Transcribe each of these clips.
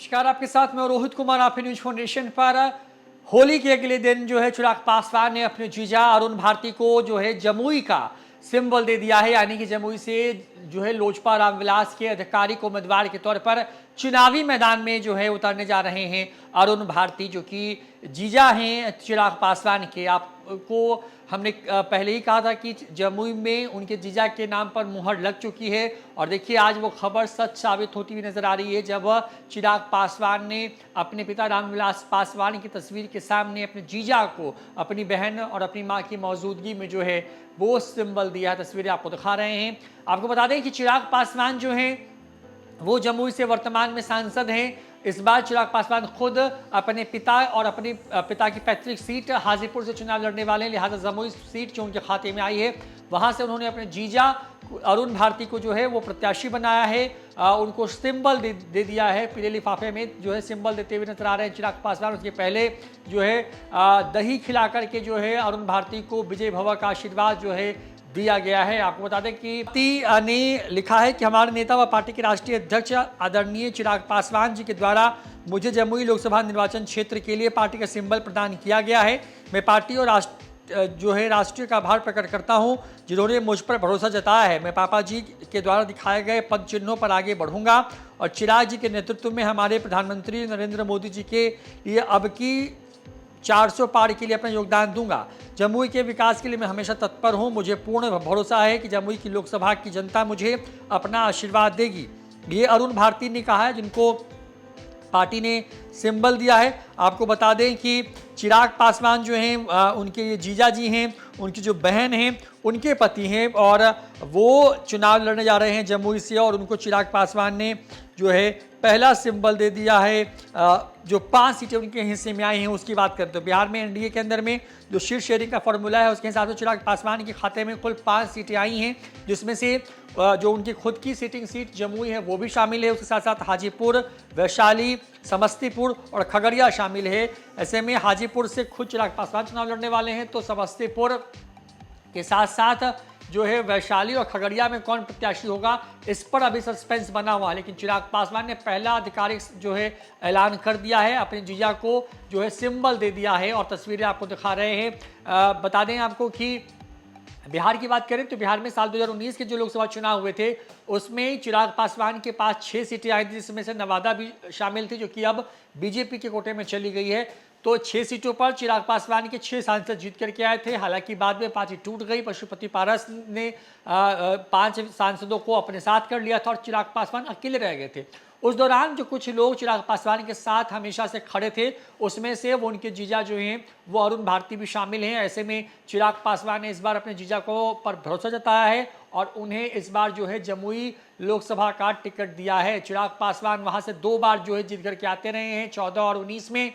नमस्कार, आपके साथ मैं रोहित कुमार। आप न्यूज फाउंडेशन पर होली के अगले दिन जो है चिराग पासवान ने अपने जीजा अरुण भारती को जो है जमुई का सिंबल दे दिया है, यानी कि जमुई से जो है लोजपा रामविलास के आधिकारिक उम्मीदवार के तौर पर चुनावी मैदान में जो है उतरने जा रहे हैं अरुण भारती, जो कि जीजा हैं चिराग पासवान के। आपको हमने पहले ही कहा था कि जमुई में उनके जीजा के नाम पर मुहर लग चुकी है, और देखिए आज वो खबर सच साबित होती हुई नजर आ रही है, जब चिराग पासवान ने अपने पिता रामविलास पासवान की तस्वीर के सामने अपने जीजा को अपनी बहन और अपनी मां की मौजूदगी में जो है वो सिंबल दिया है। तस्वीरें आपको दिखा रहे हैं। आपको बता दें कि चिराग पासवान जो हैं वो जमुई से वर्तमान में सांसद हैं। इस बार चिराग पासवान खुद अपने पिता और अपने पिता की पैतृक सीट हाजीपुर से चुनाव लड़ने वाले हैं, लिहाजा जमुई सीट जो उनके खाते में आई है वहां से उन्होंने अपने जीजा अरुण भारती को जो है वो प्रत्याशी बनाया है। उनको सिंबल दे दिया है, पीले लिफाफे में जो है सिंबल देते हुए नजर आ रहे हैं चिराग पासवान। उसके पहले जो है दही खिला करके जो है अरुण भारती को विजय भव का आशीर्वाद जो है दिया गया है। आपको बता दें कि ने लिखा है कि हमारे नेता व पार्टी के राष्ट्रीय अध्यक्ष आदरणीय चिराग पासवान जी के द्वारा मुझे जमुई लोकसभा निर्वाचन क्षेत्र के लिए पार्टी का सिंबल प्रदान किया गया है। मैं पार्टी और राष्ट्रीय का आभार प्रकट करता हूं जिन्होंने मुझ पर भरोसा जताया है। मैं पापा जी के द्वारा दिखाए गए पद चिन्हों पर आगे बढ़ूंगा और चिराग जी के नेतृत्व में हमारे प्रधानमंत्री नरेंद्र मोदी जी के लिए अब की 400 पार के लिए अपना योगदान दूंगा। जमुई के विकास के लिए मैं हमेशा तत्पर हूं। मुझे पूर्ण भरोसा है कि जमुई की लोकसभा की जनता मुझे अपना आशीर्वाद देगी। ये अरुण भारती ने कहा है, जिनको पार्टी ने सिंबल दिया है। आपको बता दें कि चिराग पासवान जो हैं उनके ये जीजा जी हैं, उनकी जो बहन हैं उनके पति हैं, और वो चुनाव लड़ने जा रहे हैं जमुई से, और उनको चिराग पासवान ने जो है पहला सिंबल दे दिया है। जो 5 सीटें उनके हिस्से में आई हैं उसकी बात करते हैं। बिहार में एनडीए के अंदर में जो शीट शेयरिंग का फॉर्मूला है उसके हिसाब से चिराग पासवान के खाते में कुल 5 सीटें आई हैं, जिसमें से जो उनकी खुद की सिटिंग सीट जमुई है वो भी शामिल है। उसके साथ साथ हाजीपुर, वैशाली, समस्तीपुर और खगड़िया शामिल है। ऐसे में हाजीपुर से खुद चिराग पासवान चुनाव लड़ने वाले हैं, तो समस्तीपुर के साथ साथ जो है वैशाली और खगड़िया में कौन प्रत्याशी होगा इस पर अभी सस्पेंस बना हुआ है। लेकिन चिराग पासवान ने पहला आधिकारिक जो है ऐलान कर दिया है, अपने जीजा को जो है सिंबल दे दिया है, और तस्वीरें आपको दिखा रहे हैं। बता दें आपको कि बिहार की बात करें तो बिहार में साल 2019 के जो लोकसभा चुनाव हुए थे उसमें चिराग पासवान के पास 6 सीटें आई थी, जिसमें से नवादा भी शामिल थी, जो कि अब बीजेपी के कोटे में चली गई है। तो 6 सीटों पर चिराग पासवान के 6 सांसद जीत करके आए थे। हालांकि बाद में पार्टी टूट गई। पशुपति पारस ने 5 सांसदों को अपने साथ कर लिया था और चिराग पासवान अकेले रह गए थे। उस दौरान जो कुछ लोग चिराग पासवान के साथ हमेशा से खड़े थे उसमें से वो उनके जीजा जो हैं वो अरुण भारती भी शामिल हैं। ऐसे में चिराग पासवान ने इस बार अपने जीजा को पर भरोसा जताया है और उन्हें इस बार जो है जमुई लोकसभा का टिकट दिया है। चिराग पासवान वहां से 2 बार जो है जीत करके आते रहे हैं, 14 और 19 में।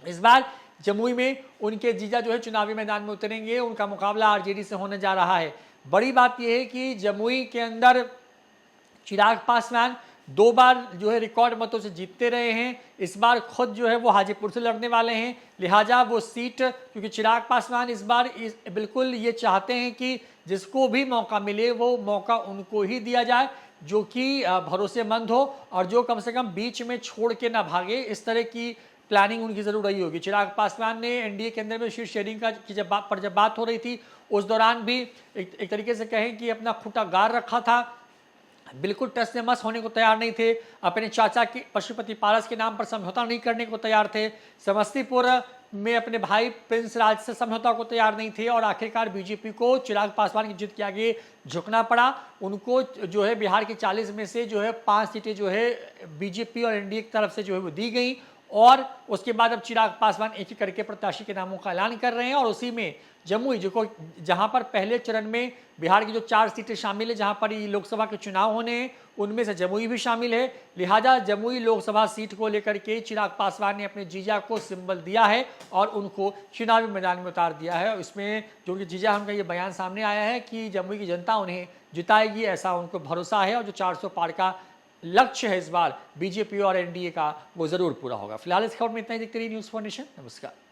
इस बार जमुई में उनके जीजा जो है चुनावी मैदान में उतरेंगे। उनका मुकाबला आरजेडी से होने जा रहा है। बड़ी बात यह है कि जमुई के अंदर चिराग पासवान 2 बार जो है रिकॉर्ड मतों से जीतते रहे हैं। इस बार खुद जो है वो हाजीपुर से लड़ने वाले हैं, लिहाजा वो सीट, क्योंकि चिराग पासवान इस बार बिल्कुल ये चाहते हैं कि जिसको भी मौका मिले वो मौका उनको ही दिया जाए, जो कि भरोसेमंद हो और जो कम से कम बीच में छोड़ के ना भागे। इस तरह की प्लानिंग उनकी जरूर रही होगी। चिराग पासवान ने एनडीए के अंदर में शीट शेयरिंग की जब बात हो रही थी उस दौरान भी एक तरीके से कहें कि अपना खूंटा गाड़ रखा था, बिल्कुल टस से मस होने को तैयार नहीं थे। अपने चाचा की पशुपति पारस के नाम पर समझौता नहीं करने को तैयार थे। समस्तीपुर में अपने भाई प्रिंस राज से समझौता को तैयार नहीं थे, और आखिरकार बीजेपी को चिराग पासवान की जीत के आगे झुकना पड़ा। उनको जो है बिहार के 40 में से जो है 5 सीटें जो है बीजेपी और एनडीए की तरफ से जो है वो दी गई, और उसके बाद अब चिराग पासवान एक एक करके प्रत्याशी के नामों का ऐलान कर रहे हैं। और उसी में जमुई जहां पर पहले चरण में बिहार की जो 4 सीटें शामिल है, जहां पर ये लोकसभा के चुनाव होने हैं, उनमें से जमुई भी शामिल है। लिहाजा जमुई लोकसभा सीट को लेकर के चिराग पासवान ने अपने जीजा को सिंबल दिया है और उनको चुनावी मैदान में उतार दिया है। इसमें जो उनके जीजा उनका ये बयान सामने आया है कि जमुई की जनता उन्हें जिताएगी, ऐसा उनको भरोसा है, और जो 400 पार का लक्ष्य है इस बार बीजेपी और एनडीए का वो जरूर पूरा होगा। फिलहाल इस खबर में इतना ही। देखते रहिए न्यूज़ फाउंडेशन। नमस्कार।